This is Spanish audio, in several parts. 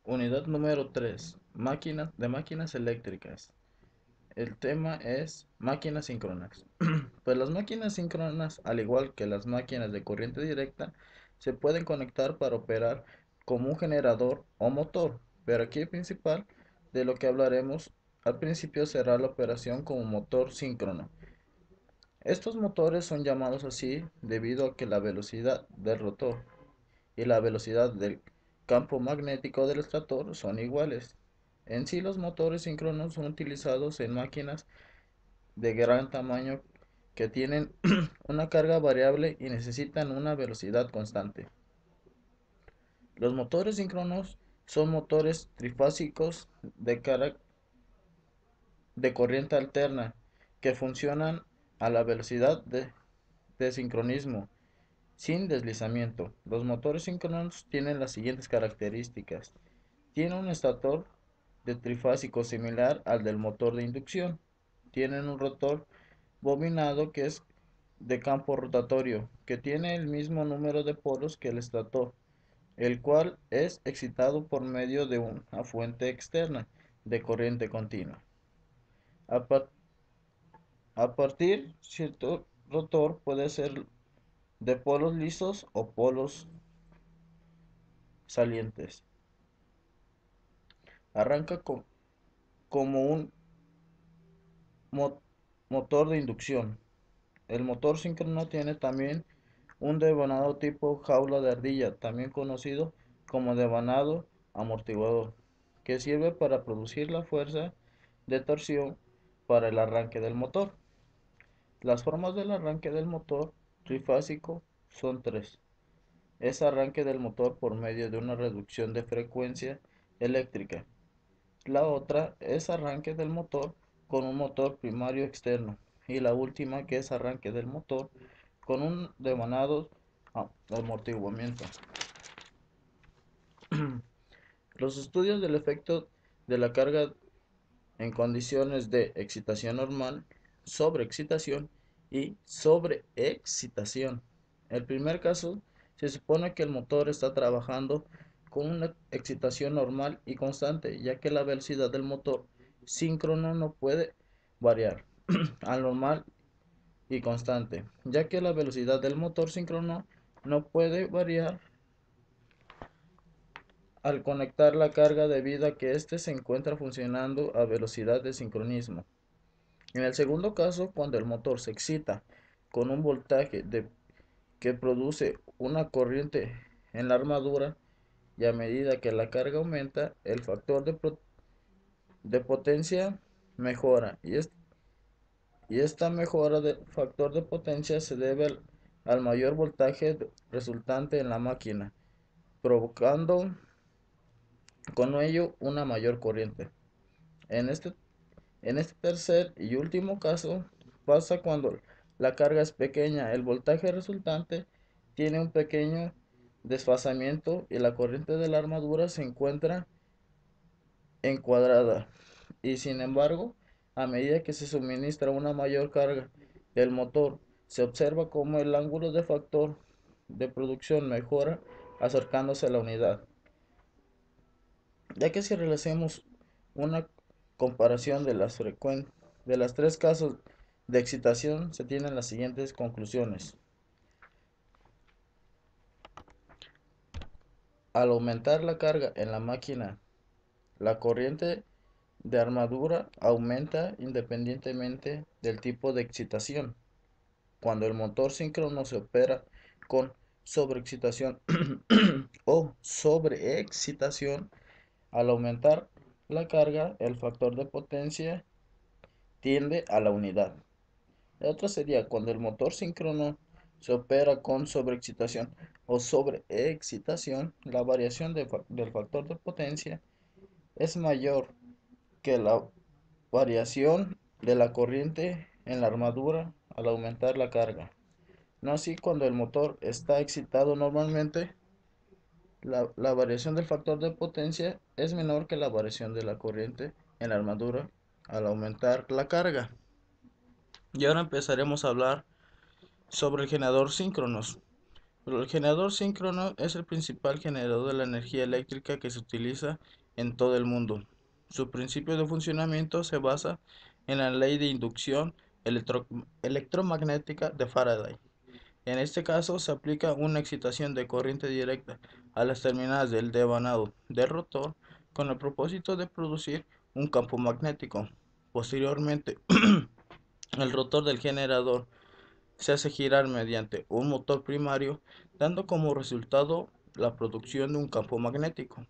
Unidad número 3. Máquinas eléctricas. El tema es máquinas síncronas. Pues las máquinas síncronas, al igual que las máquinas de corriente directa, se pueden conectar para operar como un generador o motor. Pero aquí el principal de lo que hablaremos al principio será la operación como motor síncrono. Estos motores son llamados así debido a que la velocidad del rotor y la velocidad del campo magnético del estator son iguales. En sí, los motores síncronos son utilizados en máquinas de gran tamaño que tienen una carga variable y necesitan una velocidad constante. Los motores síncronos son motores trifásicos de corriente alterna que funcionan a la velocidad de sincronismo sin deslizamiento. Los motores síncronos tienen las siguientes características. Tiene un estator de trifásico similar al del motor de inducción. Tienen un rotor bobinado que es de campo rotatorio, que tiene el mismo número de polos que el estator, el cual es excitado por medio de una fuente externa de corriente continua. A, par- a partir cierto rotor puede ser de polos lisos o polos salientes. Arranca como un mo- motor de inducción. El motor síncrono tiene también un devanado tipo jaula de ardilla, también conocido como devanado amortiguador, que sirve para producir la fuerza de torsión para el arranque del motor. Las formas del arranque del motor trifásico son tres. Es arranque del motor por medio de una reducción de frecuencia eléctrica. La otra es arranque del motor con un motor primario externo. Y la última que es arranque del motor con un devanado amortiguamiento. Los estudios del efecto de la carga en condiciones de excitación normal, sobreexcitación y sobreexcitación. El primer caso se supone que el motor está trabajando con una excitación normal y constante, ya que la velocidad del motor síncrono no puede variar al normal y constante, ya que la velocidad del motor síncrono no puede variar al conectar la carga debido a que éste se encuentra funcionando a velocidad de sincronismo. En el segundo caso, cuando el motor se excita con un que produce una corriente en la armadura y a medida que la carga aumenta, el factor de potencia mejora y esta mejora del factor de potencia se debe al mayor voltaje resultante en la máquina, provocando con ello una mayor corriente. En este En este tercer y último caso, pasa cuando la carga es pequeña, el voltaje resultante tiene un pequeño desfasamiento y la corriente de la armadura se encuentra encuadrada. Y sin embargo, a medida que se suministra una mayor carga del motor, se observa cómo el ángulo de factor de producción mejora acercándose a la unidad. Ya que si realizamos una comparación de las tres casos de excitación, se tienen las siguientes conclusiones. Al aumentar la carga en la máquina, la corriente de armadura aumenta independientemente del tipo de excitación. Cuando el motor síncrono se opera con sobreexcitación o sobreexcitación, al aumentar la carga, el factor de potencia tiende a la unidad. La otra sería cuando el motor síncrono se opera con sobreexcitación o sobreexcitación, la variación del factor de potencia es mayor que la variación de la corriente en la armadura al aumentar la carga. No así cuando el motor está excitado normalmente, la variación del factor de potencia es menor que la variación de la corriente en la armadura al aumentar la carga. Y ahora empezaremos a hablar sobre el generador síncronos. Pero el generador síncrono es el principal generador de la energía eléctrica que se utiliza en todo el mundo. Su principio de funcionamiento se basa en la ley de inducción electromagnética de Faraday. En este caso se aplica una excitación de corriente directa a las terminales del devanado del rotor con el propósito de producir un campo magnético. Posteriormente, el rotor del generador se hace girar mediante un motor primario, dando como resultado la producción de un campo magnético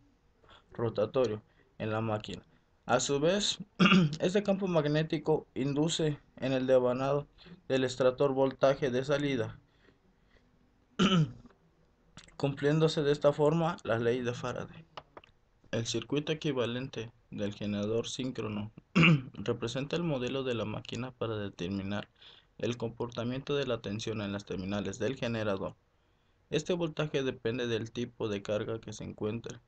rotatorio en la máquina. A su vez, este campo magnético induce en el devanado del extractor voltaje de salida, cumpliéndose de esta forma la ley de Faraday. El circuito equivalente del generador síncrono representa el modelo de la máquina para determinar el comportamiento de la tensión en las terminales del generador. Este voltaje depende del tipo de carga que se encuentre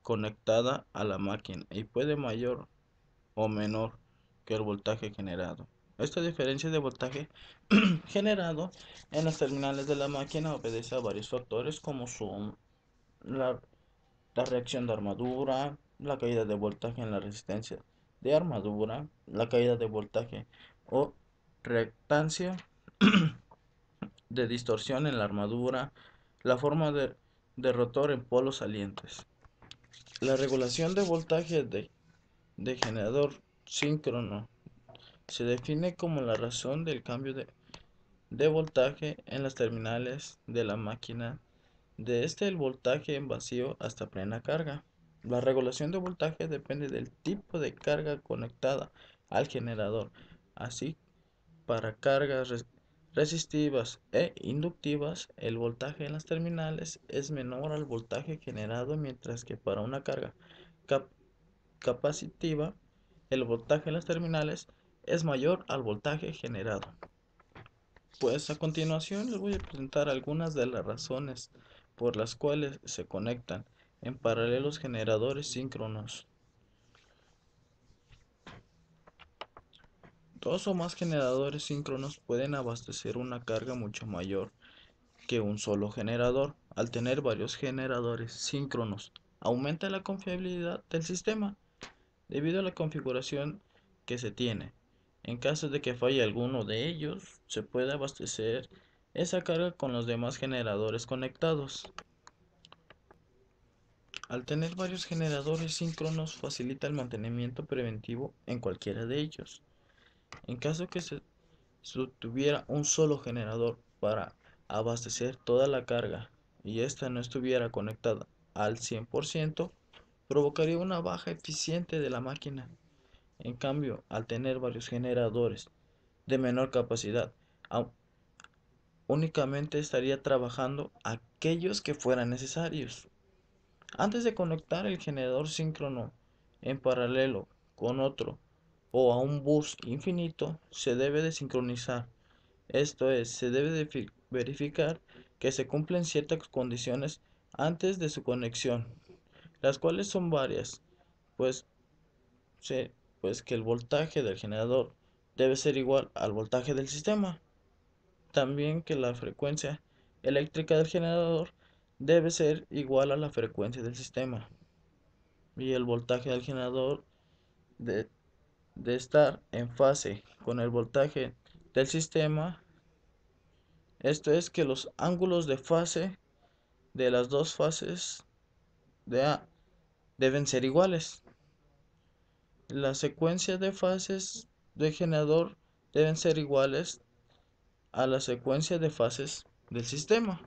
conectada a la máquina y puede mayor o menor que el voltaje generado. Esta diferencia de voltaje generado en las terminales de la máquina obedece a varios factores como son la, la reacción de armadura, la caída de voltaje en la resistencia de armadura, la caída de voltaje o reactancia de distorsión en la armadura, la forma de rotor en polos salientes. La regulación de voltaje de generador síncrono se define como la razón del cambio de voltaje en las terminales de la máquina desde el voltaje en vacío hasta plena carga. La regulación de voltaje depende del tipo de carga conectada al generador, así para cargas resistivas e inductivas, el voltaje en las terminales es menor al voltaje generado, mientras que para una carga cap capacitiva, el voltaje en las terminales es mayor al voltaje generado. Pues a continuación les voy a presentar algunas de las razones por las cuales se conectan en paralelo los generadores síncronos. Dos o más generadores síncronos pueden abastecer una carga mucho mayor que un solo generador. Al tener varios generadores síncronos, aumenta la confiabilidad del sistema debido a la configuración que se tiene. En caso de que falle alguno de ellos, se puede abastecer esa carga con los demás generadores conectados. Al tener varios generadores síncronos, facilita el mantenimiento preventivo en cualquiera de ellos. En caso que se tuviera un solo generador para abastecer toda la carga y ésta no estuviera conectada al 100%, provocaría una baja eficiente de la máquina. En cambio, al tener varios generadores de menor capacidad, únicamente estaría trabajando aquellos que fueran necesarios. Antes de conectar el generador síncrono en paralelo con otro o a un bus infinito, se debe de sincronizar. Esto es, se debe de verificar que se cumplen ciertas condiciones antes de su conexión, las cuales son varias, pues, pues que el voltaje del generador debe ser igual al voltaje del sistema. También que la frecuencia eléctrica del generador debe ser igual a la frecuencia del sistema. Y el voltaje del generador de, de estar en fase con el voltaje del sistema. Esto es que los ángulos de fase de las dos fases de A deben ser iguales. Las secuencias de fases del generador deben ser iguales a la secuencia de fases del sistema.